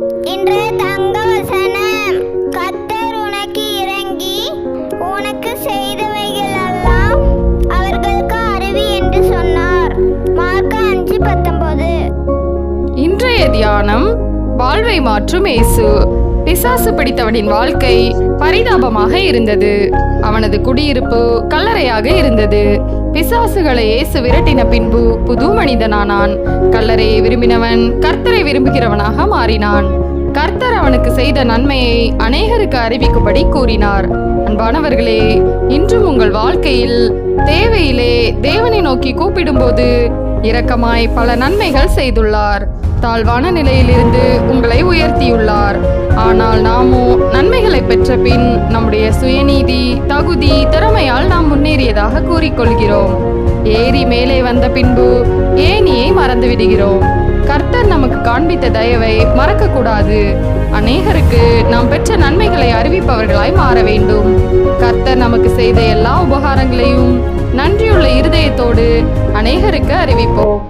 இன்றைய தங்க வசனம், கர்த்தர் உனக்கு இறங்கி உனக்கு செய்தவைகளெல்லாம் அவர்களுக்கு அறிவி என்று சொன்னார். மார்க் 5:19. இன்றைய தியானம், வாழ்வை மாற்றும் இயேசு. பிசாசு பிடித்தவனின் வாழ்க்கை பரிதாபமாக இருந்தது. அவனது குடியிருப்பு கல்லறையாக இருந்தது. பிசாசுகளை இயேசு விரட்டின பின்பு புது மனிதனானான். கல்லறையை விரும்பினவன் கர்த்தரை விரும்புகிறவனாக மாறினான். கர்த்தர் அவனுக்கு செய்த நன்மையை அநேகருக்கு அறிவிக்கும்படி கூறினார். அன்பானவர்களே, இன்றும் உங்கள் வாழ்க்கையில் தேவையிலே தேவனை நோக்கி கூப்பிடும்போது இரக்கமாய் பல நன்மைகள் செய்துள்ளார். தாழ்வான நிலையிலிருந்து உங்களை உயர்த்தியுள்ளார். ஆனால் நாமோ நன்மைகளை பெற்ற பின் நம்முடைய சுயநீதி, தகுதி, திறமையால் நாம் முன்னேறியதாக கூறிக்கொள்கிறோம். ஏறி மேலே வந்த பின்பு ஏணியை மறந்து விடுகிறோம். கர்த்தர் நமக்கு காண்பித்த தயவை மறக்க கூடாது. அநேகருக்கு நாம் பெற்ற நன்மைகளை அறிவிப்பவர்களாய் மாற வேண்டும். கர்த்தர் நமக்கு செய்த எல்லா உபகாரங்களையும் நன்றியுள்ள இருதயத்தோடு அநேகருக்கு அறிவிப்போம்.